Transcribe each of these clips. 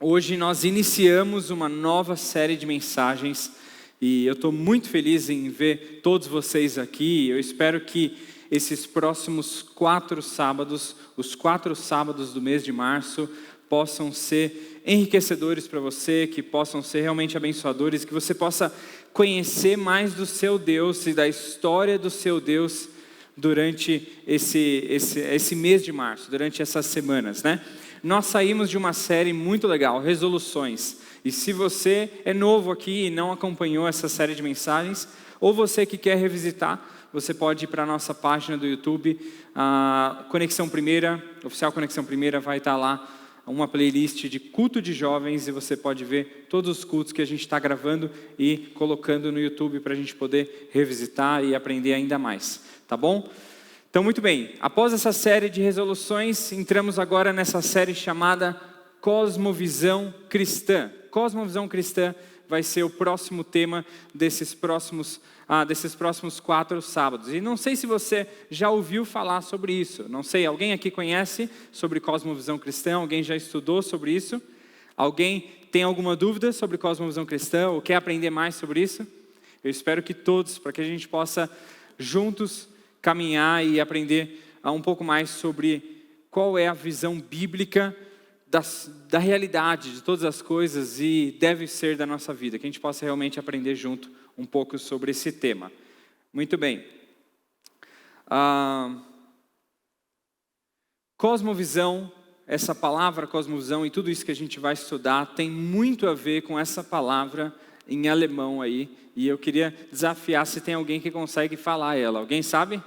Hoje nós iniciamos uma nova série de mensagens e eu estou muito feliz em ver todos vocês aqui. Eu espero que esses próximos 4 sábados, os 4 sábados do mês de março, possam ser enriquecedores para você, que possam ser realmente abençoadores, que você possa conhecer mais do seu Deus e da história do seu Deus durante esse mês de março, durante essas semanas, né? Nós saímos de uma série muito legal, Resoluções. E se você é novo aqui e não acompanhou essa série de mensagens, ou você que quer revisitar, você pode ir para a nossa página do YouTube, a Conexão Primeira, Oficial Conexão Primeira, vai estar lá uma playlist de culto de jovens e você pode ver todos os cultos que a gente está gravando e colocando no YouTube para a gente poder revisitar e aprender ainda mais, tá bom? Então, muito bem, após essa série de resoluções, entramos agora nessa série chamada Cosmovisão Cristã. Cosmovisão Cristã vai ser o próximo tema desses próximos 4 sábados. E não sei se você já ouviu falar sobre isso. Não sei, alguém aqui conhece sobre Cosmovisão Cristã? Alguém já estudou sobre isso? Alguém tem alguma dúvida sobre Cosmovisão Cristã ou quer aprender mais sobre isso? Eu espero que todos, para que a gente possa juntos caminhar e aprender um pouco mais sobre qual é a visão bíblica da realidade de todas as coisas e deve ser da nossa vida, que a gente possa realmente aprender junto um pouco sobre esse tema. Muito bem. Cosmovisão, essa palavra cosmovisão e tudo isso que a gente vai estudar tem muito a ver com essa palavra em alemão aí, e eu queria desafiar se tem alguém que consegue falar ela. Alguém sabe?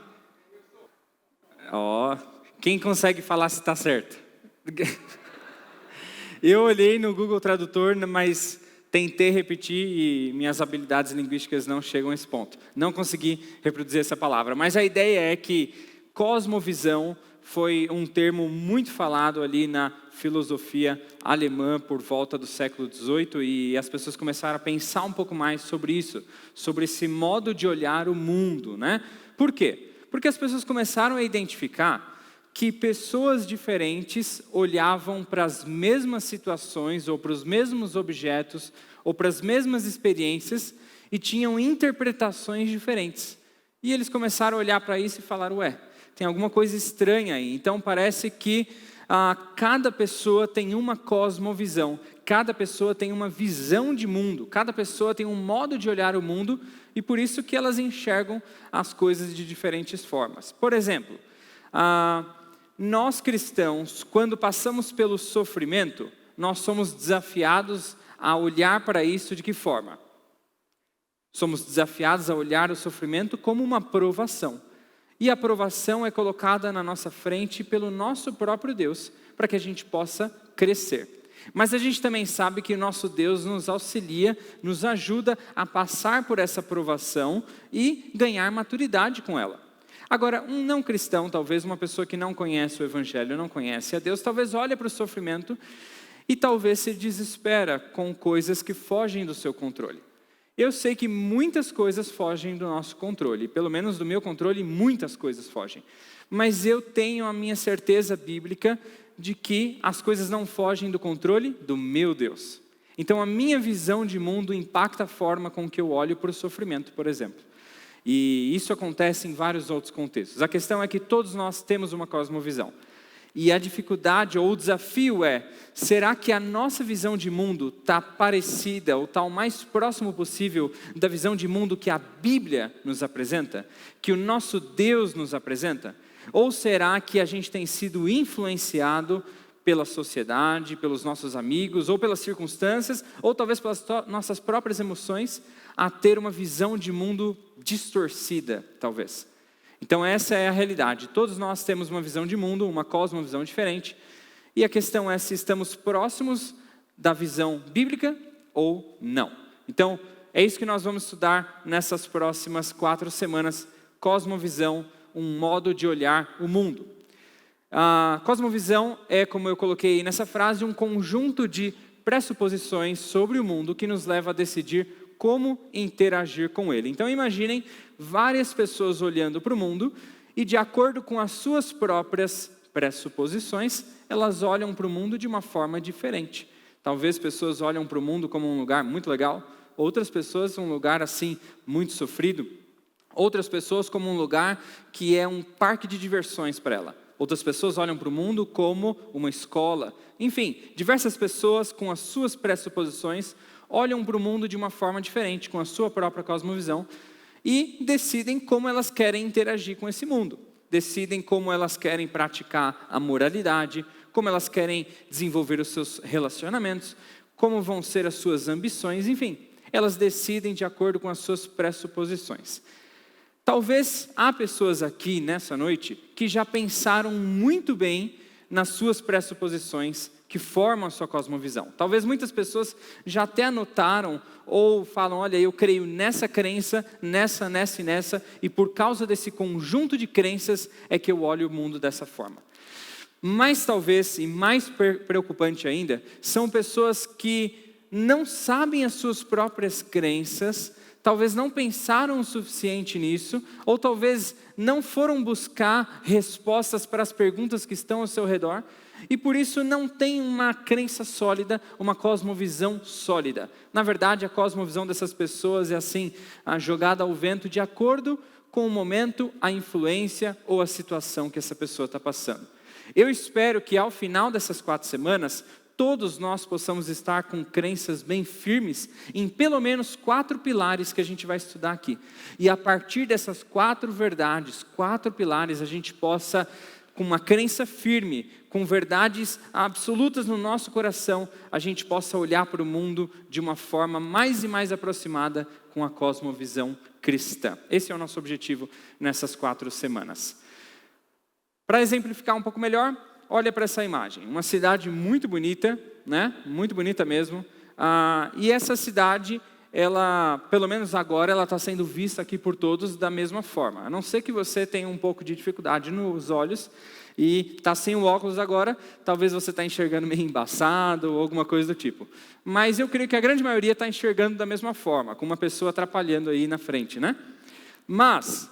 Quem consegue falar se está certo? Eu olhei no Google Tradutor, mas tentei repetir e minhas habilidades linguísticas não chegam a esse ponto. Não consegui reproduzir essa palavra, mas a ideia é que cosmovisão foi um termo muito falado ali na filosofia alemã por volta do século XVIII e as pessoas começaram a pensar um pouco mais sobre isso, sobre esse modo de olhar o mundo, né? Por quê? Porque as pessoas começaram a identificar que pessoas diferentes olhavam para as mesmas situações, ou para os mesmos objetos, ou para as mesmas experiências, e tinham interpretações diferentes. E eles começaram a olhar para isso e falaram, tem alguma coisa estranha aí. Então parece que cada pessoa tem uma cosmovisão, cada pessoa tem uma visão de mundo, cada pessoa tem um modo de olhar o mundo, e por isso que elas enxergam as coisas de diferentes formas. Por exemplo, nós cristãos, quando passamos pelo sofrimento, nós somos desafiados a olhar para isso de que forma? Somos desafiados a olhar o sofrimento como uma provação. E a provação é colocada na nossa frente pelo nosso próprio Deus, para que a gente possa crescer. Mas a gente também sabe que o nosso Deus nos auxilia, nos ajuda a passar por essa provação e ganhar maturidade com ela. Agora, um não cristão, talvez uma pessoa que não conhece o Evangelho, não conhece a Deus, talvez olhe para o sofrimento e talvez se desespera com coisas que fogem do seu controle. Eu sei que muitas coisas fogem do nosso controle, pelo menos do meu controle, muitas coisas fogem. Mas eu tenho a minha certeza bíblica de que as coisas não fogem do controle do meu Deus. Então a minha visão de mundo impacta a forma com que eu olho para o sofrimento, por exemplo. E isso acontece em vários outros contextos. A questão é que todos nós temos uma cosmovisão. E a dificuldade ou o desafio será que a nossa visão de mundo está parecida ou está o mais próximo possível da visão de mundo que a Bíblia nos apresenta? Que o nosso Deus nos apresenta? Ou será que a gente tem sido influenciado pela sociedade, pelos nossos amigos, ou pelas circunstâncias, ou talvez pelas nossas próprias emoções, a ter uma visão de mundo distorcida, talvez? Então essa é a realidade. Todos nós temos uma visão de mundo, uma cosmovisão diferente. E a questão é se estamos próximos da visão bíblica ou não. Então é isso que nós vamos estudar nessas próximas 4 semanas. Cosmovisão, um modo de olhar o mundo. A cosmovisão é, como eu coloquei nessa frase, um conjunto de pressuposições sobre o mundo que nos leva a decidir como interagir com ele. Então imaginem várias pessoas olhando para o mundo e de acordo com as suas próprias pressuposições, elas olham para o mundo de uma forma diferente. Talvez pessoas olham para o mundo como um lugar muito legal, outras pessoas um lugar assim muito sofrido, outras pessoas como um lugar que é um parque de diversões para ela. Outras pessoas olham para o mundo como uma escola. Enfim, diversas pessoas com as suas pressuposições olham para o mundo de uma forma diferente, com a sua própria cosmovisão, e decidem como elas querem interagir com esse mundo. Decidem como elas querem praticar a moralidade, como elas querem desenvolver os seus relacionamentos, como vão ser as suas ambições, enfim. Elas decidem de acordo com as suas pressuposições. Talvez há pessoas aqui nessa noite que já pensaram muito bem nas suas pressuposições que formam a sua cosmovisão. Talvez muitas pessoas já até anotaram ou falam, olha, eu creio nessa crença, nessa e nessa, e por causa desse conjunto de crenças é que eu olho o mundo dessa forma. Mas talvez, e mais preocupante ainda, são pessoas que não sabem as suas próprias crenças, talvez não pensaram o suficiente nisso, ou talvez não foram buscar respostas para as perguntas que estão ao seu redor, e por isso não tem uma crença sólida, uma cosmovisão sólida. Na verdade, a cosmovisão dessas pessoas é assim, jogada ao vento de acordo com o momento, a influência ou a situação que essa pessoa está passando. Eu espero que ao final dessas 4 semanas, todos nós possamos estar com crenças bem firmes em pelo menos 4 pilares que a gente vai estudar aqui. E a partir dessas 4 verdades, 4 pilares, a gente possa, com uma crença firme, com verdades absolutas no nosso coração, a gente possa olhar para o mundo de uma forma mais e mais aproximada com a cosmovisão cristã. Esse é o nosso objetivo nessas 4 semanas. Para exemplificar um pouco melhor, olha para essa imagem, uma cidade muito bonita, né? Muito bonita mesmo, e essa cidade, ela, pelo menos agora, ela está sendo vista aqui por todos da mesma forma, a não ser que você tenha um pouco de dificuldade nos olhos, e está sem o óculos agora, talvez você está enxergando meio embaçado, ou alguma coisa do tipo, mas eu creio que a grande maioria está enxergando da mesma forma, com uma pessoa atrapalhando aí na frente, né? Mas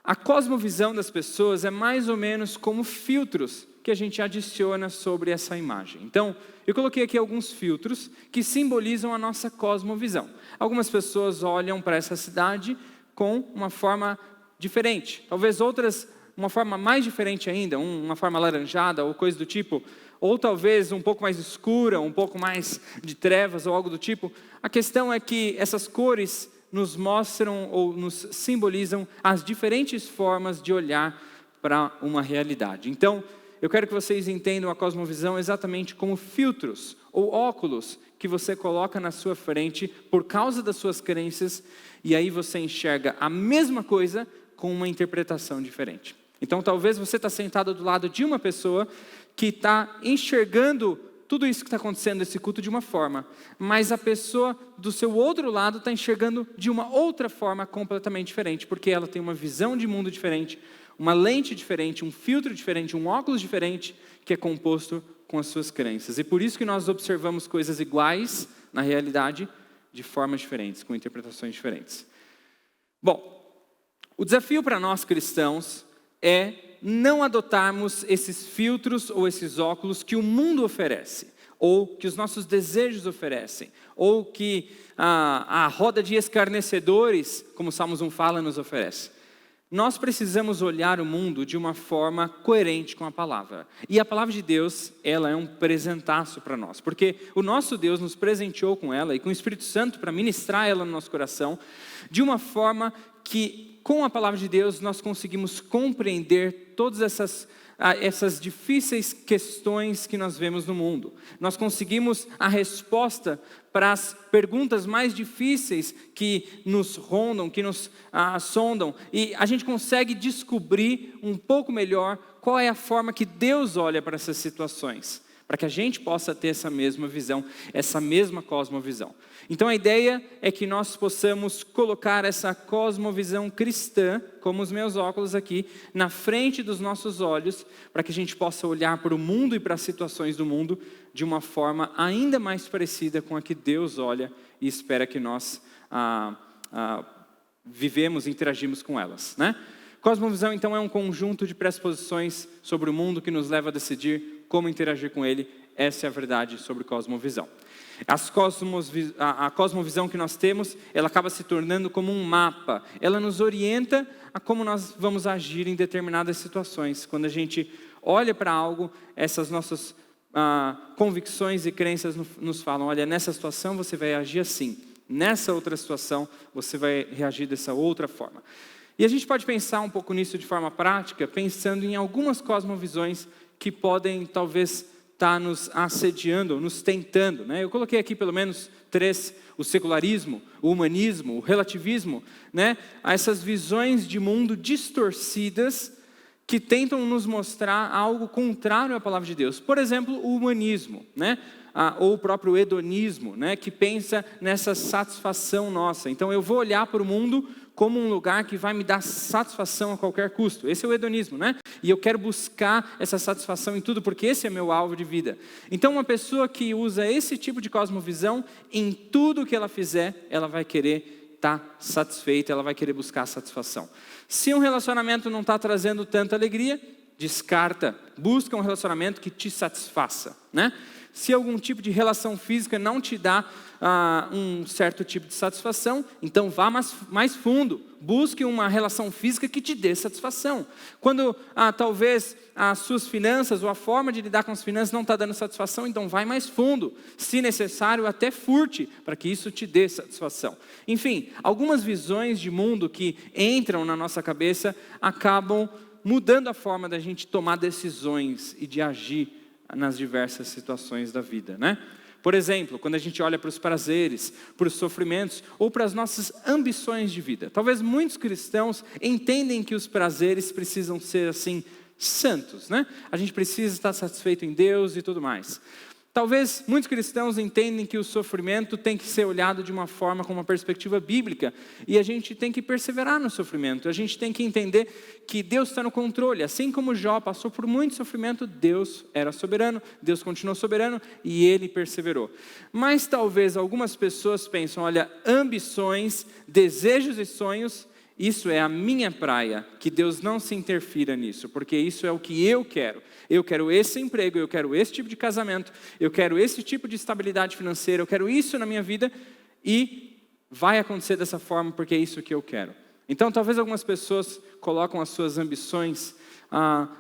a cosmovisão das pessoas é mais ou menos como filtros que a gente adiciona sobre essa imagem. Então, eu coloquei aqui alguns filtros que simbolizam a nossa cosmovisão. Algumas pessoas olham para essa cidade com uma forma diferente. Talvez outras, uma forma mais diferente ainda, uma forma alaranjada ou coisa do tipo. Ou talvez um pouco mais escura, um pouco mais de trevas ou algo do tipo. A questão é que essas cores nos mostram ou nos simbolizam as diferentes formas de olhar para uma realidade. Então, eu quero que vocês entendam a cosmovisão exatamente como filtros ou óculos que você coloca na sua frente por causa das suas crenças, e aí você enxerga a mesma coisa com uma interpretação diferente. Então, talvez você está sentado do lado de uma pessoa que está enxergando tudo isso que está acontecendo nesse culto de uma forma, mas a pessoa do seu outro lado está enxergando de uma outra forma completamente diferente, porque ela tem uma visão de mundo diferente, uma lente diferente, um filtro diferente, um óculos diferente, que é composto com as suas crenças. E por isso que nós observamos coisas iguais, na realidade, de formas diferentes, com interpretações diferentes. Bom, o desafio para nós cristãos é não adotarmos esses filtros ou esses óculos que o mundo oferece, ou que os nossos desejos oferecem, ou que a roda de escarnecedores, como o Salmos 1 fala, nos oferece. Nós precisamos olhar o mundo de uma forma coerente com a palavra. E a palavra de Deus, ela é um presentaço para nós. Porque o nosso Deus nos presenteou com ela e com o Espírito Santo para ministrar ela no nosso coração, de uma forma que, com a palavra de Deus, nós conseguimos compreender todas essas difíceis questões que nós vemos no mundo. Nós conseguimos a resposta para as perguntas mais difíceis que nos rondam, que nos sondam, e a gente consegue descobrir um pouco melhor qual é a forma que Deus olha para essas situações, para que a gente possa ter essa mesma visão, essa mesma cosmovisão. Então a ideia é que nós possamos colocar essa cosmovisão cristã, como os meus óculos aqui, na frente dos nossos olhos, para que a gente possa olhar para o mundo e para as situações do mundo de uma forma ainda mais parecida com a que Deus olha e espera que nós vivemos e interagimos com elas, né? Cosmovisão, então, é um conjunto de pressuposições sobre o mundo que nos leva a decidir como interagir com ele. Essa é a verdade sobre cosmovisão. A cosmovisão que nós temos, ela acaba se tornando como um mapa. Ela nos orienta a como nós vamos agir em determinadas situações. Quando a gente olha para algo, essas nossas convicções e crenças nos falam, olha, nessa situação você vai agir assim. Nessa outra situação, você vai reagir dessa outra forma. E a gente pode pensar um pouco nisso de forma prática, pensando em algumas cosmovisões que podem, talvez, estar nos assediando, nos tentando, né? Eu coloquei aqui pelo menos 3, o secularismo, o humanismo, o relativismo, né? Essas visões de mundo distorcidas que tentam nos mostrar algo contrário à palavra de Deus. Por exemplo, o humanismo, né? Ou o próprio hedonismo, né? Que pensa nessa satisfação nossa. Então eu vou olhar para o mundo como um lugar que vai me dar satisfação a qualquer custo. Esse é o hedonismo, né? E eu quero buscar essa satisfação em tudo, porque esse é meu alvo de vida. Então uma pessoa que usa esse tipo de cosmovisão, em tudo que ela fizer, ela vai querer estar satisfeita, ela vai querer buscar satisfação. Se um relacionamento não está trazendo tanta alegria, descarta, busca um relacionamento que te satisfaça, né? Se algum tipo de relação física não te dá um certo tipo de satisfação, então vá mais fundo, busque uma relação física que te dê satisfação. Quando talvez as suas finanças ou a forma de lidar com as finanças não está dando satisfação, então vai mais fundo, se necessário até furte, para que isso te dê satisfação. Enfim, algumas visões de mundo que entram na nossa cabeça acabam mudando a forma da gente tomar decisões e de agir nas diversas situações da vida, né? Por exemplo, quando a gente olha para os prazeres, para os sofrimentos ou para as nossas ambições de vida. Talvez muitos cristãos entendem que os prazeres precisam ser assim, santos, né? A gente precisa estar satisfeito em Deus e tudo mais. Talvez muitos cristãos entendem que o sofrimento tem que ser olhado de uma forma, com uma perspectiva bíblica, e a gente tem que perseverar no sofrimento, a gente tem que entender que Deus está no controle. Assim como Jó passou por muito sofrimento, Deus era soberano, Deus continuou soberano e Ele perseverou. Mas talvez algumas pessoas pensam, olha, ambições, desejos e sonhos, isso é a minha praia, que Deus não se interfira nisso, porque isso é o que eu quero. Eu quero esse emprego, eu quero esse tipo de casamento, eu quero esse tipo de estabilidade financeira, eu quero isso na minha vida e vai acontecer dessa forma porque é isso que eu quero. Então talvez algumas pessoas colocam as suas ambições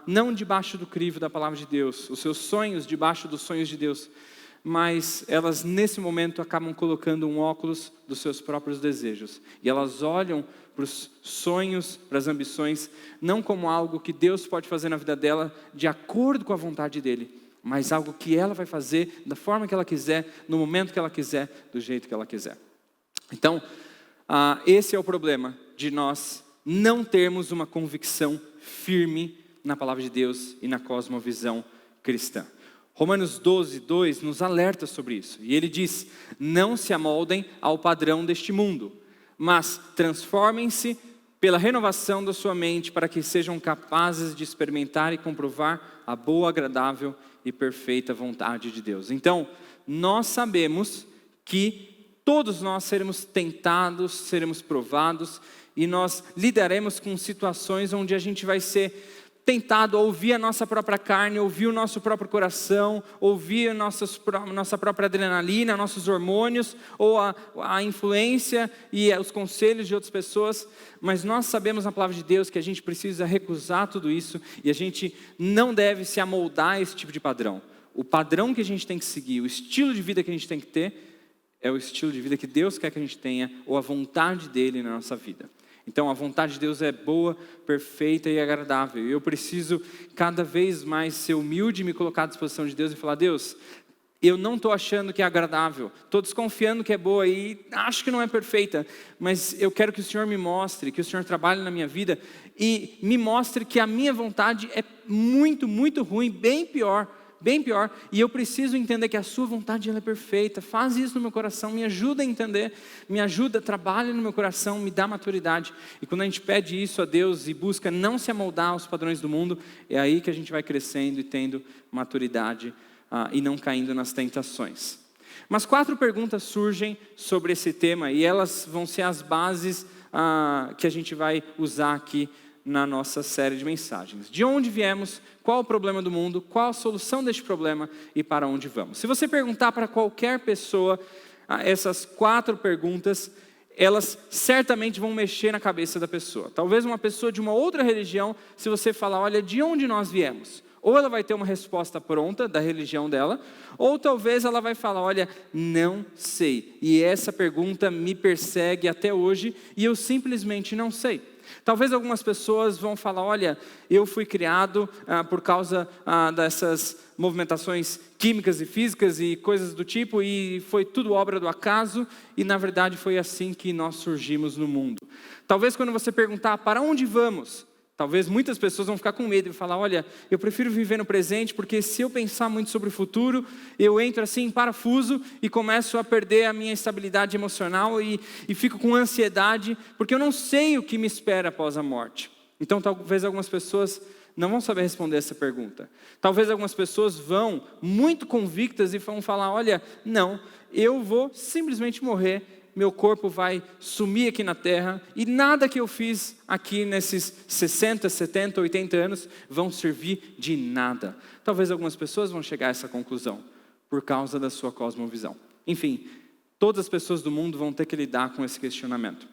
não debaixo do crivo da palavra de Deus, os seus sonhos debaixo dos sonhos de Deus, mas elas nesse momento acabam colocando um óculos dos seus próprios desejos. E elas olham para os sonhos, para as ambições, não como algo que Deus pode fazer na vida dela de acordo com a vontade dele, mas algo que ela vai fazer da forma que ela quiser, no momento que ela quiser, do jeito que ela quiser. Então, esse é o problema de nós não termos uma convicção firme na palavra de Deus e na cosmovisão cristã. Romanos 12, 2 nos alerta sobre isso. E ele diz, não se amoldem ao padrão deste mundo, mas transformem-se pela renovação da sua mente para que sejam capazes de experimentar e comprovar a boa, agradável e perfeita vontade de Deus. Então, nós sabemos que todos nós seremos tentados, seremos provados e nós lidaremos com situações onde a gente vai ser tentado a ouvir a nossa própria carne, ouvir o nosso próprio coração, ouvir a nossa própria adrenalina, nossos hormônios, ou a influência e os conselhos de outras pessoas, mas nós sabemos na palavra de Deus que a gente precisa recusar tudo isso, e a gente não deve se amoldar a esse tipo de padrão. O padrão que a gente tem que seguir, o estilo de vida que a gente tem que ter, é o estilo de vida que Deus quer que a gente tenha, ou a vontade dele na nossa vida. Então a vontade de Deus é boa, perfeita e agradável. E eu preciso cada vez mais ser humilde e me colocar à disposição de Deus e falar, Deus, eu não estou achando que é agradável, estou desconfiando que é boa e acho que não é perfeita, mas eu quero que o Senhor me mostre, que o Senhor trabalhe na minha vida e me mostre que a minha vontade é muito, muito ruim, bem pior, e eu preciso entender que a sua vontade ela é perfeita. Faz isso no meu coração, me ajuda a entender, me ajuda, trabalha no meu coração, me dá maturidade. E quando a gente pede isso a Deus e busca não se amoldar aos padrões do mundo, é aí que a gente vai crescendo e tendo maturidade e não caindo nas tentações. Mas 4 perguntas surgem sobre esse tema e elas vão ser as bases que a gente vai usar aqui na nossa série de mensagens. De onde viemos, qual o problema do mundo, qual a solução deste problema e para onde vamos. Se você perguntar para qualquer pessoa essas 4 perguntas, elas certamente vão mexer na cabeça da pessoa. Talvez uma pessoa de uma outra religião, se você falar, olha, de onde nós viemos? Ou ela vai ter uma resposta pronta da religião dela, ou talvez ela vai falar, olha, não sei. E essa pergunta me persegue até hoje e eu simplesmente não sei. Talvez algumas pessoas vão falar, olha, eu fui criado por causa dessas movimentações químicas e físicas e coisas do tipo, e foi tudo obra do acaso, e na verdade foi assim que nós surgimos no mundo. Talvez quando você perguntar, para onde vamos? Talvez muitas pessoas vão ficar com medo e falar, olha, eu prefiro viver no presente, porque se eu pensar muito sobre o futuro, eu entro assim em parafuso e começo a perder a minha estabilidade emocional e fico com ansiedade, porque eu não sei o que me espera após a morte. Então talvez algumas pessoas não vão saber responder essa pergunta. Talvez algumas pessoas vão muito convictas e vão falar, olha, não, eu vou simplesmente morrer, meu corpo vai sumir aqui na terra e nada que eu fiz aqui nesses 60, 70, 80 anos vão servir de nada. Talvez algumas pessoas vão chegar a essa conclusão por causa da sua cosmovisão. Enfim, todas as pessoas do mundo vão ter que lidar com esse questionamento.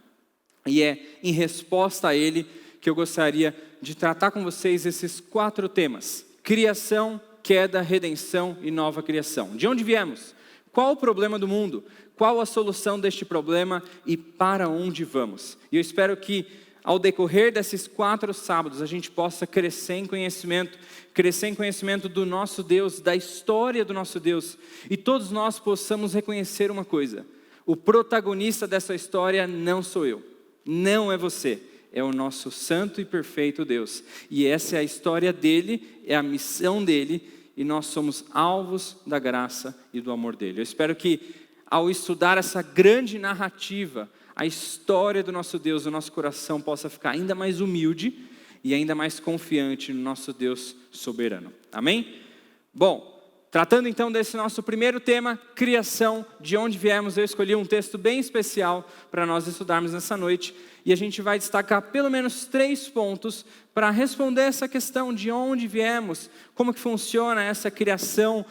E é em resposta a ele que eu gostaria de tratar com vocês esses 4 temas: criação, queda, redenção e nova criação. De onde viemos? Qual o problema do mundo? Qual a solução deste problema e para onde vamos? E eu espero que ao decorrer desses 4 sábados a gente possa crescer em conhecimento do nosso Deus, da história do nosso Deus, e todos nós possamos reconhecer uma coisa: o protagonista dessa história não sou eu, não é você, é o nosso santo e perfeito Deus, e essa é a história dele, é a missão dele, e nós somos alvos da graça e do amor dele. Eu espero que ao estudar essa grande narrativa, a história do nosso Deus, o nosso coração possa ficar ainda mais humilde e ainda mais confiante no nosso Deus soberano. Amém? Bom, tratando então desse nosso primeiro tema, criação, de onde viemos, eu escolhi um texto bem especial para nós estudarmos nessa noite. E a gente vai destacar pelo menos 3 pontos para responder essa questão de onde viemos, como que funciona essa criação.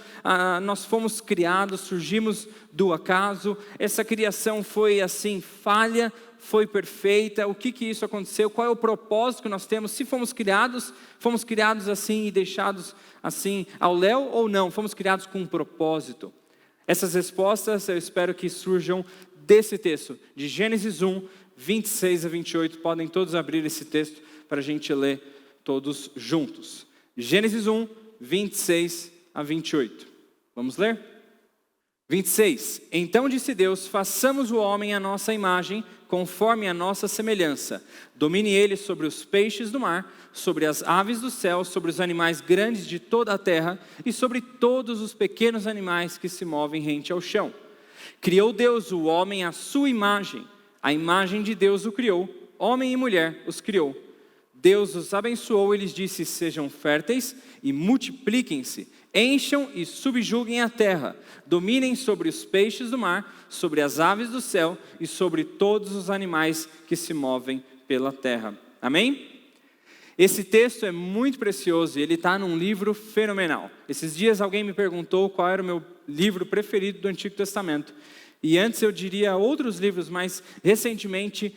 Nós fomos criados, surgimos do acaso, essa criação foi assim, falha, foi perfeita, o que isso aconteceu, qual é o propósito que nós temos, se fomos criados assim e deixados assim ao léu ou não, fomos criados com um propósito. Essas respostas eu espero que surjam desse texto, de Gênesis 1, 26 a 28, podem todos abrir esse texto para a gente ler todos juntos. Gênesis 1, 26 a 28. Vamos ler? 26. Então disse Deus, façamos o homem à nossa imagem, conforme a nossa semelhança. Domine ele sobre os peixes do mar, sobre as aves do céu, sobre os animais grandes de toda a terra e sobre todos os pequenos animais que se movem rente ao chão. Criou Deus o homem à sua imagem. A imagem de Deus o criou, homem e mulher os criou. Deus os abençoou e lhes disse, sejam férteis e multipliquem-se, encham e subjuguem a terra, dominem sobre os peixes do mar, sobre as aves do céu e sobre todos os animais que se movem pela terra. Amém? Esse texto é muito precioso e ele está num livro fenomenal. Esses dias alguém me perguntou qual era o meu livro preferido do Antigo Testamento. E antes eu diria outros livros, mas recentemente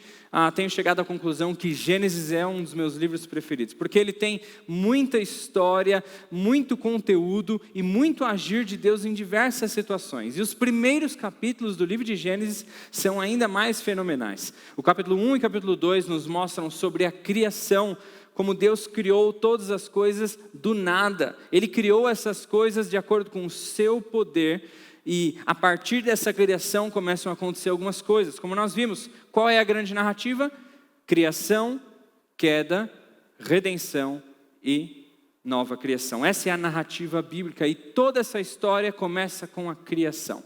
tenho chegado à conclusão que Gênesis é um dos meus livros preferidos. Porque ele tem muita história, muito conteúdo e muito agir de Deus em diversas situações. E os primeiros capítulos do livro de Gênesis são ainda mais fenomenais. O capítulo 1 e capítulo 2 nos mostram sobre a criação, como Deus criou todas as coisas do nada. Ele criou essas coisas de acordo com o seu poder. E a partir dessa criação começam a acontecer algumas coisas. Como nós vimos, qual é a grande narrativa? Criação, queda, redenção e nova criação. Essa é a narrativa bíblica e toda essa história começa com a criação.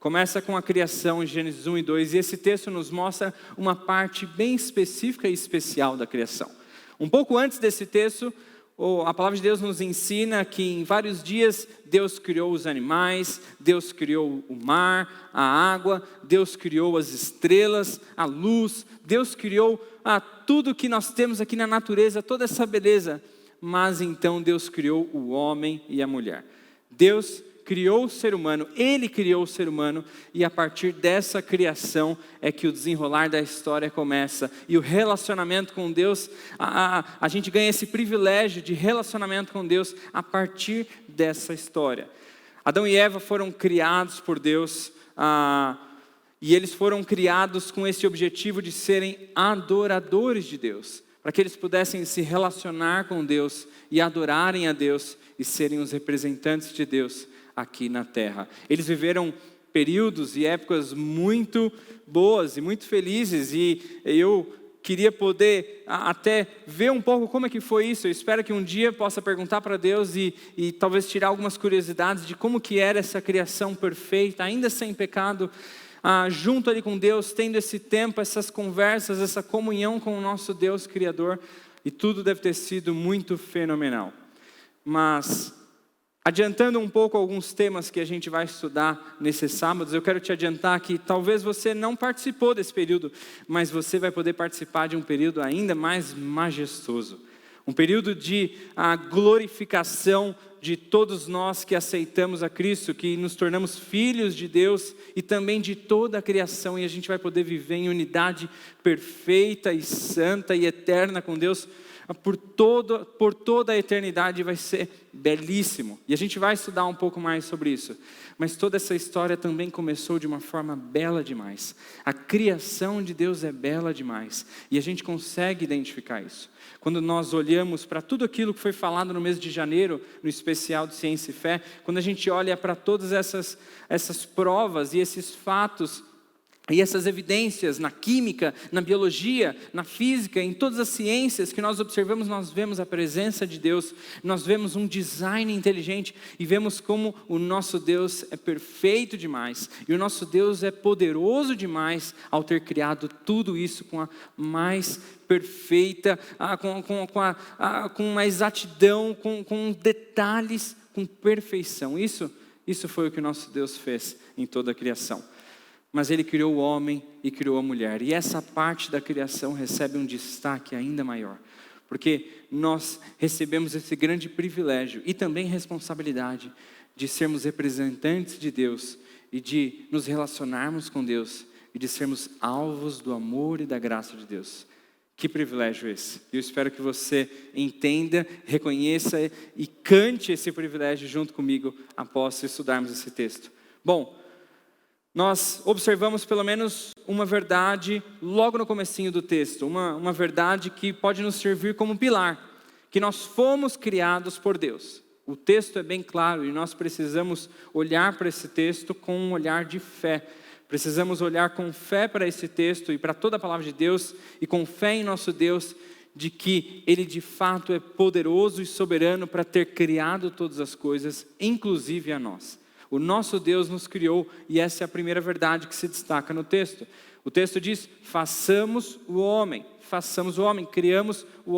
Começa com a criação em Gênesis 1 e 2 e esse texto nos mostra uma parte bem específica e especial da criação. Um pouco antes desse texto, a palavra de Deus nos ensina que em vários dias Deus criou os animais, Deus criou o mar, a água, Deus criou as estrelas, a luz, Deus criou tudo que nós temos aqui na natureza, toda essa beleza. Mas então Deus criou o homem e a mulher. Deus criou o ser humano, Ele criou o ser humano, e a partir dessa criação é que o desenrolar da história começa. E o relacionamento com Deus, a gente ganha esse privilégio de relacionamento com Deus a partir dessa história. Adão e Eva foram criados por Deus, e eles foram criados com esse objetivo de serem adoradores de Deus, para que eles pudessem se relacionar com Deus e adorarem a Deus e serem os representantes de Deus aqui na terra. Eles viveram períodos e épocas muito boas e muito felizes, e eu queria poder até ver um pouco como é que foi isso. Eu espero que um dia possa perguntar para Deus e talvez tirar algumas curiosidades de como que era essa criação perfeita, ainda sem pecado, junto ali com Deus, tendo esse tempo, essas conversas, essa comunhão com o nosso Deus Criador, e tudo deve ter sido muito fenomenal. Mas, adiantando um pouco alguns temas que a gente vai estudar nesses sábados, eu quero te adiantar que talvez você não participou desse período, mas você vai poder participar de um período ainda mais majestoso. Um período de glorificação de todos nós que aceitamos a Cristo, que nos tornamos filhos de Deus e também de toda a criação, e a gente vai poder viver em unidade perfeita e santa e eterna com Deus por toda a eternidade. Vai ser belíssimo, e a gente vai estudar um pouco mais sobre isso. Mas toda essa história também começou de uma forma bela demais. A criação de Deus é bela demais, e a gente consegue identificar isso quando nós olhamos para tudo aquilo que foi falado no mês de janeiro, no especial de Ciência e Fé. Quando a gente olha para todas essas provas e esses fatos e essas evidências na química, na biologia, na física, em todas as ciências que nós observamos, nós vemos a presença de Deus, nós vemos um design inteligente e vemos como o nosso Deus é perfeito demais e o nosso Deus é poderoso demais ao ter criado tudo isso com a mais perfeita, com uma exatidão, com detalhes, com perfeição. Isso foi o que o nosso Deus fez em toda a criação. Mas Ele criou o homem e criou a mulher. E essa parte da criação recebe um destaque ainda maior. Porque nós recebemos esse grande privilégio e também responsabilidade de sermos representantes de Deus e de nos relacionarmos com Deus e de sermos alvos do amor e da graça de Deus. Que privilégio esse! Eu espero que você entenda, reconheça e cante esse privilégio junto comigo após estudarmos esse texto. Bom, nós observamos pelo menos uma verdade logo no comecinho do texto, uma verdade que pode nos servir como pilar, que nós fomos criados por Deus. O texto é bem claro e nós precisamos olhar para esse texto com um olhar de fé. Precisamos olhar com fé para esse texto e para toda a palavra de Deus e com fé em nosso Deus, de que Ele de fato é poderoso e soberano para ter criado todas as coisas, inclusive a nós. O nosso Deus nos criou, e essa é a primeira verdade que se destaca no texto. O texto diz: façamos o homem, criamos o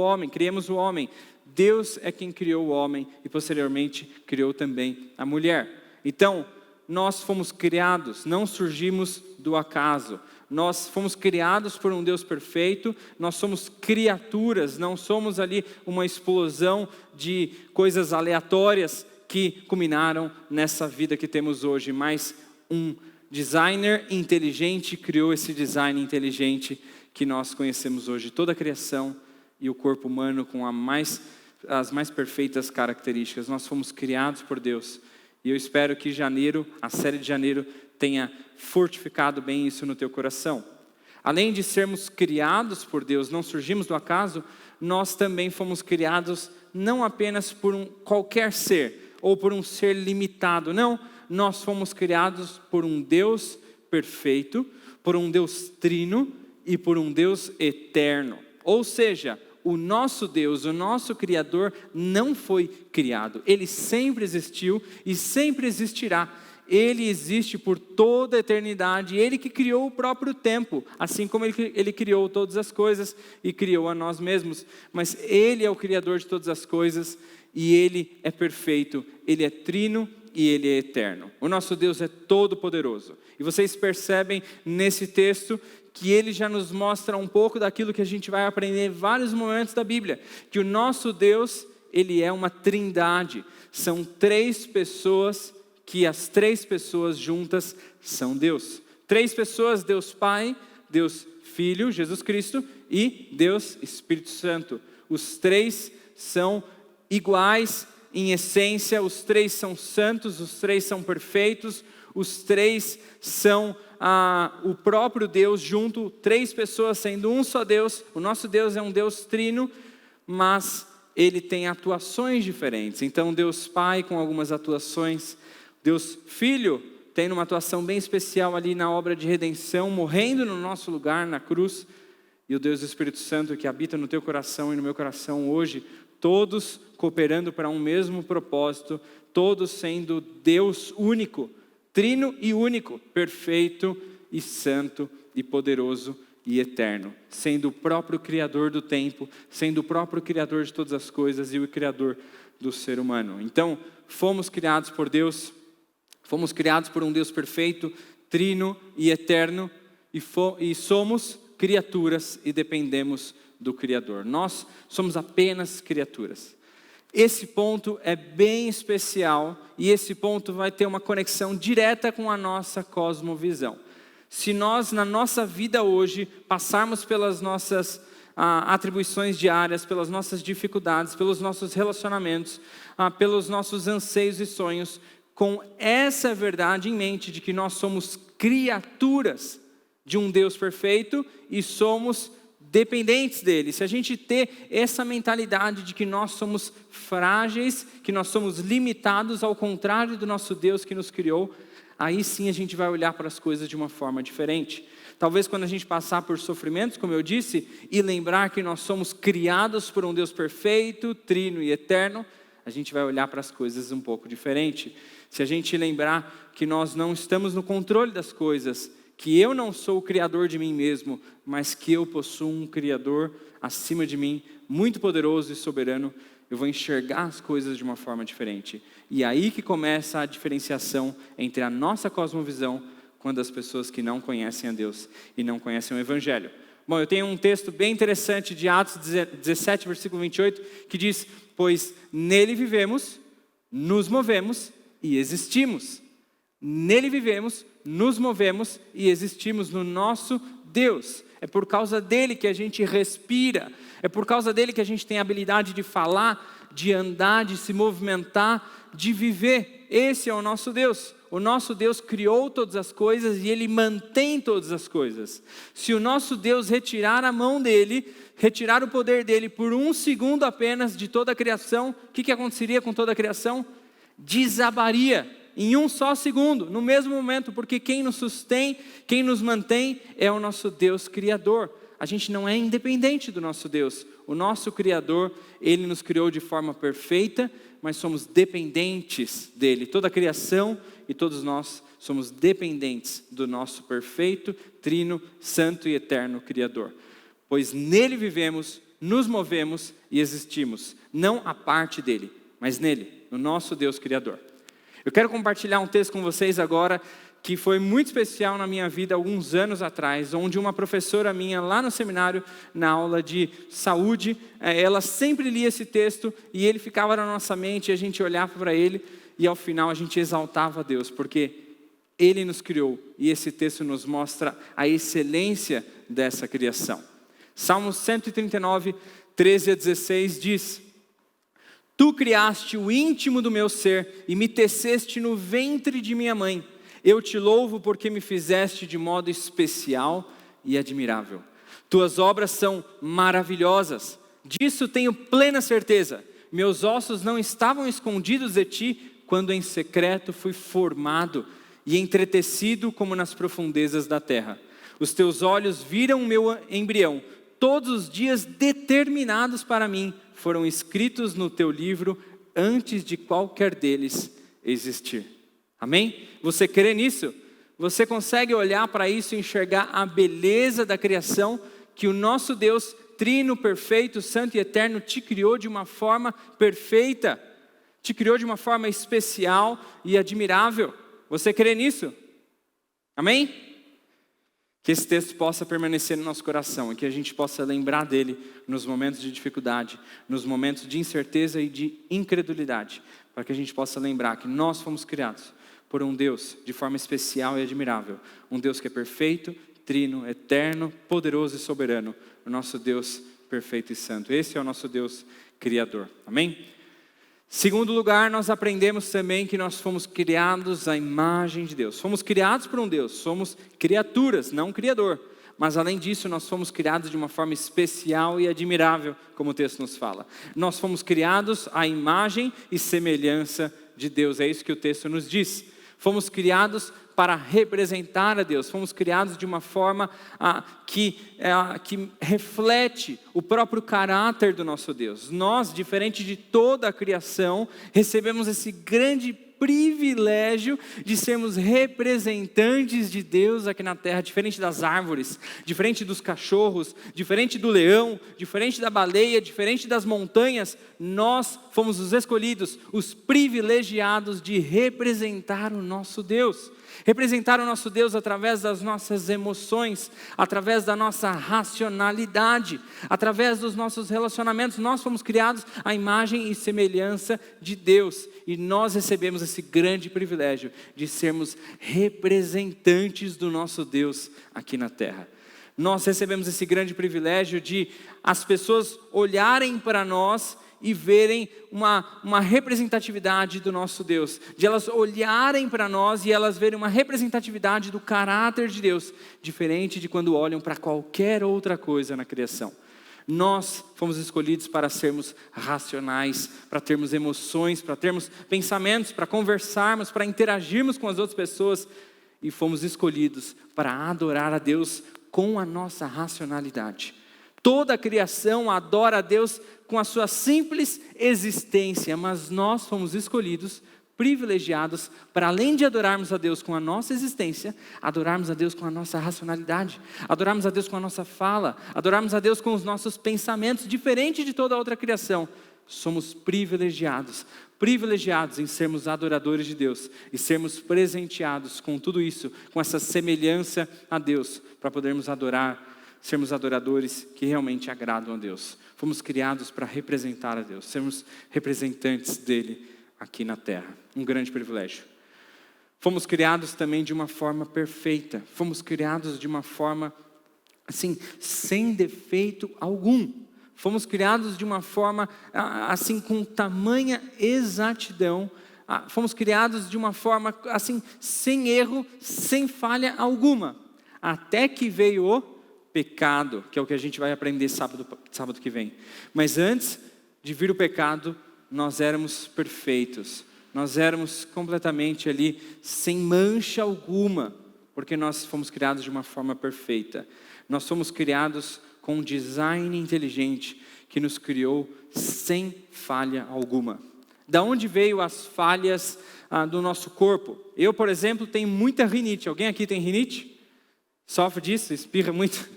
homem. Deus é quem criou o homem e posteriormente criou também a mulher. Então, nós fomos criados, não surgimos do acaso. Nós fomos criados por um Deus perfeito, nós somos criaturas, não somos ali uma explosão de coisas aleatórias que culminaram nessa vida que temos hoje, mas um designer inteligente criou esse design inteligente que nós conhecemos hoje. Toda a criação e o corpo humano com as mais perfeitas características. Nós fomos criados por Deus. E eu espero que a série de janeiro, tenha fortificado bem isso no teu coração. Além de sermos criados por Deus, não surgimos do acaso, nós também fomos criados não apenas por qualquer ser, ou por um ser limitado. Não, nós fomos criados por um Deus perfeito, por um Deus trino e por um Deus eterno. Ou seja, o nosso Deus, o nosso Criador não foi criado. Ele sempre existiu e sempre existirá. Ele existe por toda a eternidade, Ele que criou o próprio tempo, assim como Ele criou todas as coisas e criou a nós mesmos. Mas Ele é o Criador de todas as coisas e Ele é perfeito, Ele é trino e Ele é eterno. O nosso Deus é todo poderoso. E vocês percebem nesse texto que ele já nos mostra um pouco daquilo que a gente vai aprender em vários momentos da Bíblia, que o nosso Deus, ele é uma trindade, são três pessoas, que as três pessoas juntas são Deus. Três pessoas, Deus Pai, Deus Filho, Jesus Cristo, e Deus Espírito Santo. Os três são iguais em essência, os três são santos, os três são perfeitos, os três são o próprio Deus junto, três pessoas sendo um só Deus. O nosso Deus é um Deus trino, mas ele tem atuações diferentes. Então Deus Pai com algumas atuações, Deus Filho tem uma atuação bem especial ali na obra de redenção, morrendo no nosso lugar na cruz, e o Deus Espírito Santo que habita no teu coração e no meu coração hoje, todos cooperando para um mesmo propósito, todos sendo Deus único, trino e único, perfeito e santo e poderoso e eterno, sendo o próprio Criador do tempo, sendo o próprio Criador de todas as coisas e o Criador do ser humano. Então, fomos criados por Deus, fomos criados por um Deus perfeito, trino e eterno, e somos criaturas e dependemos do Criador. Nós somos apenas criaturas. Esse ponto é bem especial e esse ponto vai ter uma conexão direta com a nossa cosmovisão. Se nós, na nossa vida hoje, passarmos pelas nossas atribuições diárias, pelas nossas dificuldades, pelos nossos relacionamentos, pelos nossos anseios e sonhos, com essa verdade em mente de que nós somos criaturas de um Deus perfeito e somos dependentes dele, se a gente ter essa mentalidade de que nós somos frágeis, que nós somos limitados ao contrário do nosso Deus que nos criou, aí sim a gente vai olhar para as coisas de uma forma diferente. Talvez quando a gente passar por sofrimentos, como eu disse, e lembrar que nós somos criados por um Deus perfeito, trino e eterno, a gente vai olhar para as coisas um pouco diferente. Se a gente lembrar que nós não estamos no controle das coisas, que eu não sou o criador de mim mesmo, mas que eu possuo um criador acima de mim, muito poderoso e soberano, eu vou enxergar as coisas de uma forma diferente. E aí que começa a diferenciação entre a nossa cosmovisão com a das pessoas que não conhecem a Deus e não conhecem o Evangelho. Bom, eu tenho um texto bem interessante de Atos 17, versículo 28, que diz: pois nele vivemos, nos movemos e existimos. Nele vivemos, nos movemos e existimos no nosso Deus. É por causa dele que a gente respira, é por causa dele que a gente tem a habilidade de falar, de andar, de se movimentar, de viver. Esse é o nosso Deus. O nosso Deus criou todas as coisas e ele mantém todas as coisas. Se o nosso Deus retirar a mão dele, retirar o poder dele por um segundo apenas de toda a criação, o que aconteceria com toda a criação? Desabaria. Em um só segundo, no mesmo momento, porque quem nos sustém, quem nos mantém é o nosso Deus Criador. A gente não é independente do nosso Deus. O nosso Criador, ele nos criou de forma perfeita, mas somos dependentes dele. Toda a criação e todos nós somos dependentes do nosso perfeito, trino, santo e eterno Criador. Pois nele vivemos, nos movemos e existimos. Não a parte dele, mas nele, no nosso Deus Criador. Eu quero compartilhar um texto com vocês agora que foi muito especial na minha vida alguns anos atrás, onde uma professora minha lá no seminário, na aula de saúde, ela sempre lia esse texto e ele ficava na nossa mente e a gente olhava para ele e ao final a gente exaltava a Deus, porque ele nos criou e esse texto nos mostra a excelência dessa criação. Salmos 139, 13 a 16 diz: tu criaste o íntimo do meu ser e me teceste no ventre de minha mãe. Eu te louvo porque me fizeste de modo especial e admirável. Tuas obras são maravilhosas, disso tenho plena certeza. Meus ossos não estavam escondidos de ti, quando em secreto fui formado e entretecido como nas profundezas da terra. Os teus olhos viram o meu embrião, todos os dias determinados para mim foram escritos no teu livro antes de qualquer deles existir. Amém? Você crê nisso? Você consegue olhar para isso e enxergar a beleza da criação, que o nosso Deus, trino, perfeito, santo e eterno, te criou de uma forma perfeita, te criou de uma forma especial e admirável. Você crê nisso? Amém? Que esse texto possa permanecer no nosso coração e que a gente possa lembrar dele nos momentos de dificuldade, nos momentos de incerteza e de incredulidade, para que a gente possa lembrar que nós fomos criados por um Deus de forma especial e admirável, um Deus que é perfeito, trino, eterno, poderoso e soberano, o nosso Deus perfeito e santo. Esse é o nosso Deus criador. Amém? Segundo lugar, nós aprendemos também que nós fomos criados à imagem de Deus. Fomos criados por um Deus, somos criaturas, não criador. Mas além disso, nós fomos criados de uma forma especial e admirável, como o texto nos fala. Nós fomos criados à imagem e semelhança de Deus, é isso que o texto nos diz. Fomos criados para representar a Deus, fomos criados de uma forma que reflete o próprio caráter do nosso Deus. Nós, diferente de toda a criação, recebemos esse grande privilégio de sermos representantes de Deus aqui na terra, diferente das árvores, diferente dos cachorros, diferente do leão, diferente da baleia, diferente das montanhas. Nós fomos os escolhidos, os privilegiados de representar o nosso Deus. Representar o nosso Deus através das nossas emoções, através da nossa racionalidade, através dos nossos relacionamentos. Nós fomos criados à imagem e semelhança de Deus. E nós recebemos esse grande privilégio de sermos representantes do nosso Deus aqui na terra. Nós recebemos esse grande privilégio de as pessoas olharem para nós e verem uma representatividade do nosso Deus, de elas olharem para nós e elas verem uma representatividade do caráter de Deus, diferente de quando olham para qualquer outra coisa na criação. Nós fomos escolhidos para sermos racionais, para termos emoções, para termos pensamentos, para conversarmos, para interagirmos com as outras pessoas, e fomos escolhidos para adorar a Deus com a nossa racionalidade. Toda a criação adora a Deus com a sua simples existência, mas nós fomos escolhidos, privilegiados, para além de adorarmos a Deus com a nossa existência, adorarmos a Deus com a nossa racionalidade, adorarmos a Deus com a nossa fala, adorarmos a Deus com os nossos pensamentos, diferente de toda a outra criação. Somos privilegiados em sermos adoradores de Deus e sermos presenteados com tudo isso, com essa semelhança a Deus, para podermos adorar, sermos adoradores que realmente agradam a Deus. Fomos criados para representar a Deus, sermos representantes dele aqui na terra. Um grande privilégio. Fomos criados também de uma forma perfeita. Fomos criados de uma forma, assim, sem defeito algum. Fomos criados de uma forma, assim, com tamanha exatidão. Fomos criados de uma forma, assim, sem erro, sem falha alguma. Até que veio o pecado, que é o que a gente vai aprender sábado que vem. Mas antes de vir o pecado, nós éramos perfeitos. Nós éramos completamente ali, sem mancha alguma, porque nós fomos criados de uma forma perfeita. Nós fomos criados com um design inteligente, que nos criou sem falha alguma. Da onde veio as falhas do nosso corpo? Eu, por exemplo, tenho muita rinite. Alguém aqui tem rinite? Sofre disso? Espirra muito?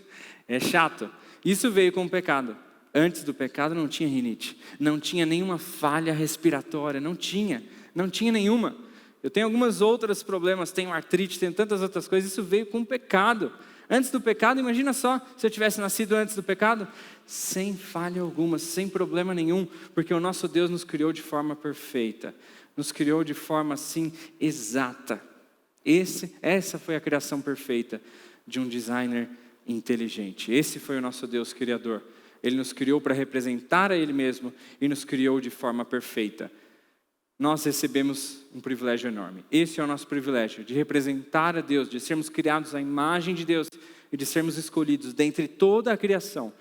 É chato. Isso veio com o pecado. Antes do pecado não tinha rinite. Não tinha nenhuma falha respiratória. Não tinha nenhuma. Eu tenho alguns outros problemas. Tenho artrite, tenho tantas outras coisas. Isso veio com o pecado. Antes do pecado, imagina só, se eu tivesse nascido antes do pecado, sem falha alguma, sem problema nenhum, porque o nosso Deus nos criou de forma perfeita, nos criou de forma assim, exata. Essa foi a criação perfeita de um designer inteligente. Esse foi o nosso Deus criador. Ele nos criou para representar a Ele mesmo e nos criou de forma perfeita. Nós recebemos um privilégio enorme. Esse é o nosso privilégio, de representar a Deus, de sermos criados à imagem de Deus e de sermos escolhidos dentre toda a criação,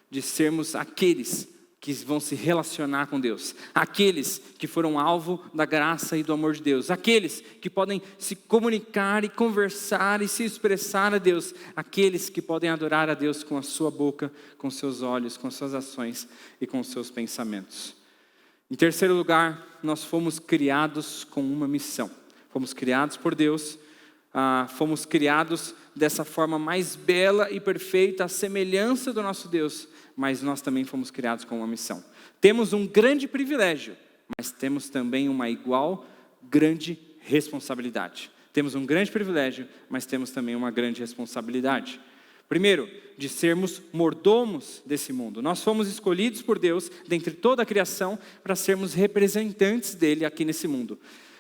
de sermos aqueles que vão se relacionar com Deus, aqueles que foram alvo da graça e do amor de Deus, aqueles que podem se comunicar e conversar e se expressar a Deus, aqueles que podem adorar a Deus com a sua boca, com seus olhos, com suas ações e com seus pensamentos. Em terceiro lugar, nós fomos criados com uma missão. Fomos criados por Deus, fomos criados dessa forma mais bela e perfeita, a semelhança do nosso Deus, mas nós também fomos criados com uma missão. Temos um grande privilégio, mas temos também uma igual grande responsabilidade. Temos um grande privilégio, mas temos também uma grande responsabilidade. Primeiro, de sermos mordomos desse mundo. Nós fomos escolhidos por Deus, dentre toda a criação, para sermos representantes dele aqui nesse mundo.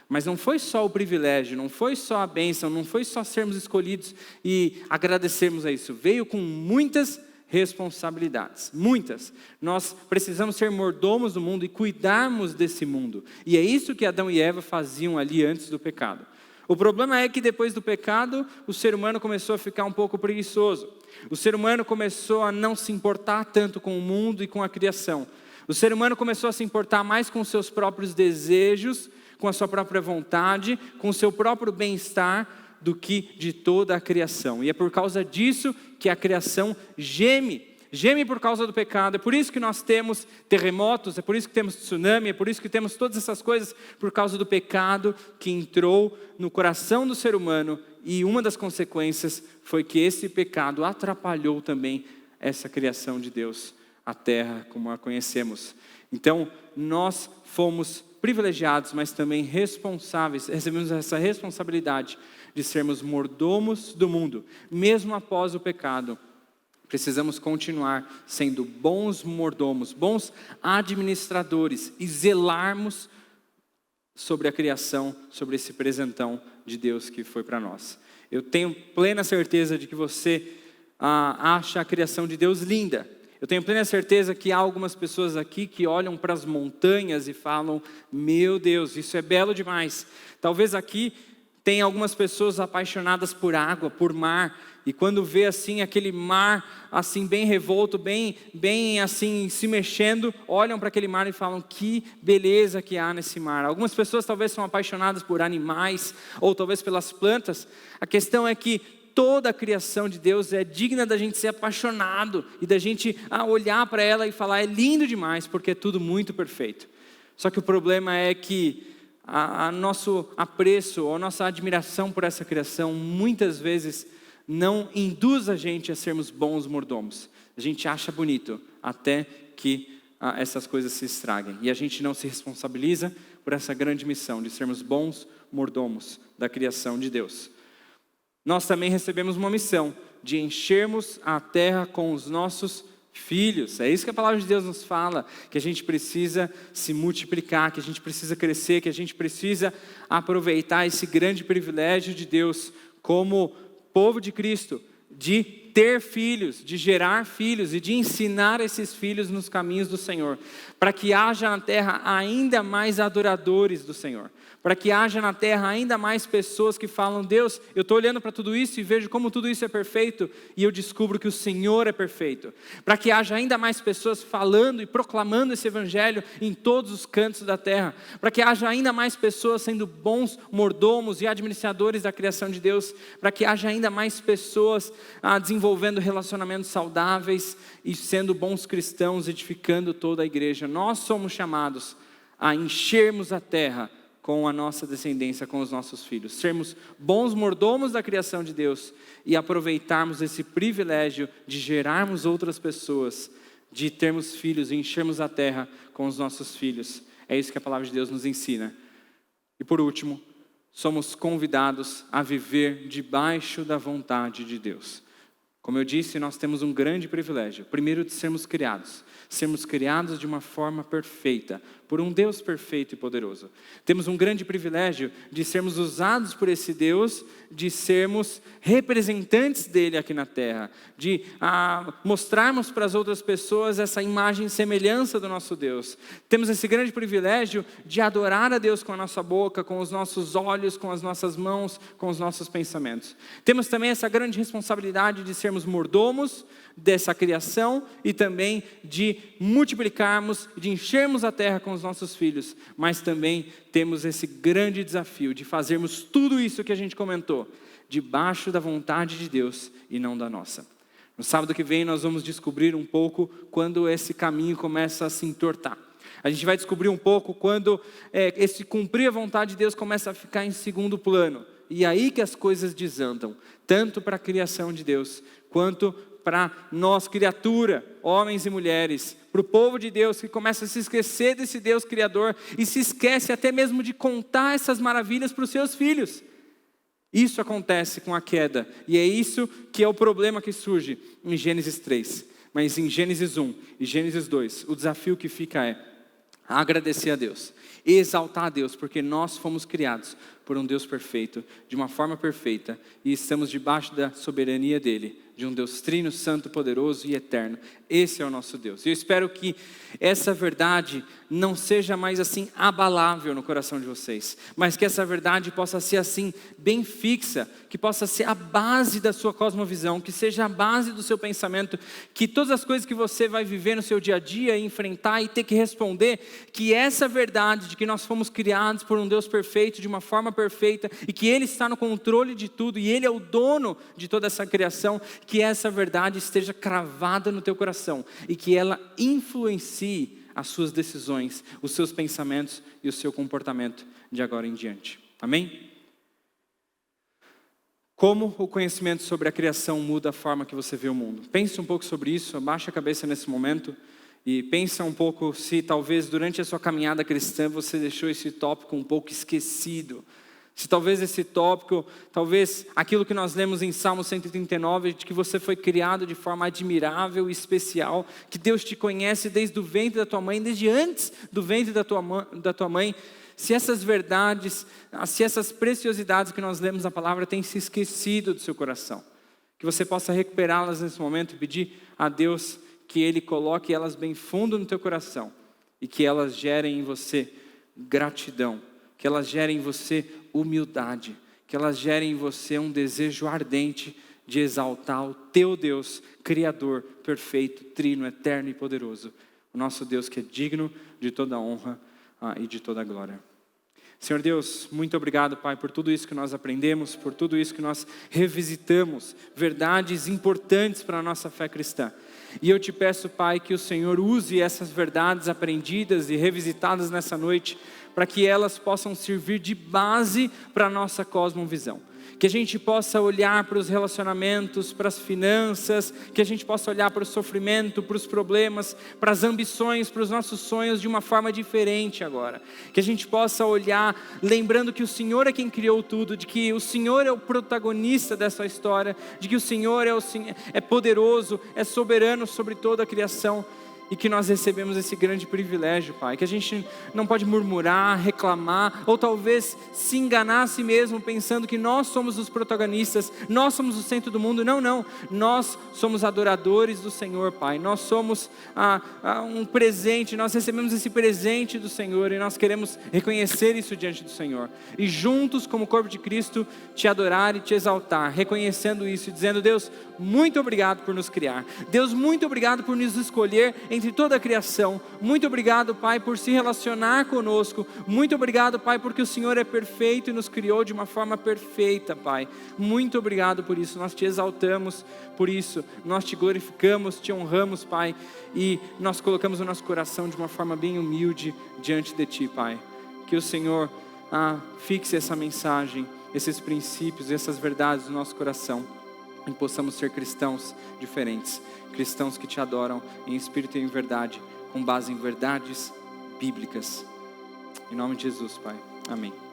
Mas não foi só o privilégio, não foi só a bênção, não foi só sermos escolhidos e agradecermos a isso. Veio com muitas responsabilidades, muitas. Nós precisamos ser mordomos do mundo e cuidarmos desse mundo. E é isso que Adão e Eva faziam ali antes do pecado. O problema é que depois do pecado, o ser humano começou a ficar um pouco preguiçoso. O ser humano começou a não se importar tanto com o mundo e com a criação. O ser humano começou a se importar mais com os seus próprios desejos, com a sua própria vontade, com o seu próprio bem-estar, do que de toda a criação. E é por causa disso que a criação geme por causa do pecado. É por isso que nós temos terremotos, é por isso que temos tsunami, é por isso que temos todas essas coisas, por causa do pecado que entrou no coração do ser humano. E uma das consequências foi que esse pecado atrapalhou também essa criação de Deus, a terra como a conhecemos. Então, nós fomos privilegiados, mas também responsáveis, recebemos essa responsabilidade de sermos mordomos do mundo, mesmo após o pecado. Precisamos continuar sendo bons mordomos, bons administradores e zelarmos sobre a criação, sobre esse presentão de Deus que foi para nós. Eu tenho plena certeza de que você acha a criação de Deus linda. Eu tenho plena certeza que há algumas pessoas aqui que olham para as montanhas e falam: meu Deus, isso é belo demais. Talvez aqui tem algumas pessoas apaixonadas por água, por mar, e quando vê assim aquele mar assim bem revolto, bem assim se mexendo, olham para aquele mar e falam: que beleza que há nesse mar. Algumas pessoas talvez são apaixonadas por animais, ou talvez pelas plantas. A questão é que toda a criação de Deus é digna da gente ser apaixonado e da gente olhar para ela e falar: é lindo demais, porque é tudo muito perfeito. Só que o problema é que nosso apreço ou nossa admiração por essa criação muitas vezes não induz a gente a sermos bons mordomos. A gente acha bonito até que essas coisas se estraguem. E a gente não se responsabiliza por essa grande missão de sermos bons mordomos da criação de Deus. Nós também recebemos uma missão de enchermos a terra com os nossos filhos. É isso que a palavra de Deus nos fala, que a gente precisa se multiplicar, que a gente precisa crescer, que a gente precisa aproveitar esse grande privilégio de Deus como povo de Cristo, de ter filhos, de gerar filhos e de ensinar esses filhos nos caminhos do Senhor, para que haja na terra ainda mais adoradores do Senhor, para que haja na terra ainda mais pessoas que falam: Deus, eu estou olhando para tudo isso e vejo como tudo isso é perfeito e eu descubro que o Senhor é perfeito, para que haja ainda mais pessoas falando e proclamando esse evangelho em todos os cantos da terra, para que haja ainda mais pessoas sendo bons mordomos e administradores da criação de Deus, para que haja ainda mais pessoas desenvolvendo relacionamentos saudáveis e sendo bons cristãos, edificando toda a igreja. Nós somos chamados a enchermos a terra com a nossa descendência, com os nossos filhos, sermos bons mordomos da criação de Deus e aproveitarmos esse privilégio de gerarmos outras pessoas, de termos filhos e enchermos a terra com os nossos filhos. É isso que a palavra de Deus nos ensina. E por último, somos convidados a viver debaixo da vontade de Deus. Como eu disse, nós temos um grande privilégio. Primeiro, de sermos criados de uma forma perfeita, por um Deus perfeito e poderoso. Temos um grande privilégio de sermos usados por esse Deus, de sermos representantes dele aqui na terra, de mostrarmos para as outras pessoas essa imagem e semelhança do nosso Deus. Temos esse grande privilégio de adorar a Deus com a nossa boca, com os nossos olhos, com as nossas mãos, com os nossos pensamentos. Temos também essa grande responsabilidade de sermos mordomos dessa criação e também de multiplicarmos, de enchermos a terra com os nossos filhos, mas também temos esse grande desafio de fazermos tudo isso que a gente comentou, debaixo da vontade de Deus e não da nossa. No sábado que vem nós vamos descobrir um pouco quando esse caminho começa a se entortar. A gente vai descobrir um pouco quando esse cumprir a vontade de Deus começa a ficar em segundo plano. E aí que as coisas desandam, tanto para a criação de Deus, quanto para nós, criatura, homens e mulheres, para o povo de Deus que começa a se esquecer desse Deus Criador e se esquece até mesmo de contar essas maravilhas para os seus filhos. Isso acontece com a queda, e é isso que é o problema que surge em Gênesis 3. Mas em Gênesis 1 e Gênesis 2, o desafio que fica é agradecer a Deus, exaltar a Deus, porque nós fomos criados por um Deus perfeito, de uma forma perfeita, e estamos debaixo da soberania dele, de um Deus trino, santo, poderoso e eterno. Esse é o nosso Deus. E eu espero que essa verdade não seja mais assim abalável no coração de vocês, mas que essa verdade possa ser assim bem fixa, que possa ser a base da sua cosmovisão, que seja a base do seu pensamento, que todas as coisas que você vai viver no seu dia a dia, enfrentar e ter que responder, que essa verdade de que nós fomos criados por um Deus perfeito, de uma forma perfeita, e que Ele está no controle de tudo, e Ele é o dono de toda essa criação, que essa verdade esteja cravada no teu coração, e que ela influencie as suas decisões, os seus pensamentos e o seu comportamento de agora em diante. Amém? Como o conhecimento sobre a criação muda a forma que você vê o mundo? Pense um pouco sobre isso, abaixa a cabeça nesse momento e pensa um pouco se talvez durante a sua caminhada cristã você deixou esse tópico um pouco esquecido. Se talvez esse tópico, talvez aquilo que nós lemos em Salmo 139, de que você foi criado de forma admirável e especial, que Deus te conhece desde o ventre da tua mãe, desde antes do ventre da tua mãe, se essas verdades, se essas preciosidades que nós lemos na palavra têm se esquecido do seu coração, que você possa recuperá-las nesse momento e pedir a Deus que Ele coloque elas bem fundo no teu coração e que elas gerem em você gratidão, que elas gerem em você humildade, que elas gerem em você um desejo ardente de exaltar o teu Deus, Criador, perfeito, trino, eterno e poderoso. O nosso Deus que é digno de toda honra e de toda glória. Senhor Deus, muito obrigado, Pai, por tudo isso que nós aprendemos, por tudo isso que nós revisitamos, verdades importantes para a nossa fé cristã. E eu te peço, Pai, que o Senhor use essas verdades aprendidas e revisitadas nessa noite, para que elas possam servir de base para a nossa cosmovisão. Que a gente possa olhar para os relacionamentos, para as finanças, que a gente possa olhar para o sofrimento, para os problemas, para as ambições, para os nossos sonhos de uma forma diferente agora. Que a gente possa olhar lembrando que o Senhor é quem criou tudo, de que o Senhor é o protagonista dessa história, de que o Senhor é poderoso, é soberano sobre toda a criação. E que nós recebemos esse grande privilégio, Pai, que a gente não pode murmurar, reclamar, ou talvez se enganar a si mesmo, pensando que nós somos os protagonistas, nós somos o centro do mundo. Não, nós somos adoradores do Senhor, Pai, nós somos um presente, nós recebemos esse presente do Senhor, e nós queremos reconhecer isso diante do Senhor, e juntos como corpo de Cristo, te adorar e te exaltar, reconhecendo isso e dizendo: Deus, muito obrigado por nos criar, Deus, muito obrigado por nos escolher entre toda a criação. Muito obrigado, Pai, por se relacionar conosco. Muito obrigado, Pai, porque o Senhor é perfeito e nos criou de uma forma perfeita, Pai. Muito obrigado por isso. Nós te exaltamos por isso. Nós te glorificamos, te honramos, Pai. E nós colocamos o nosso coração de uma forma bem humilde diante de Ti, Pai. Que o Senhor fixe essa mensagem, esses princípios, essas verdades no nosso coração, e possamos ser cristãos diferentes, cristãos que te adoram em espírito e em verdade, com base em verdades bíblicas. Em nome de Jesus, Pai. Amém.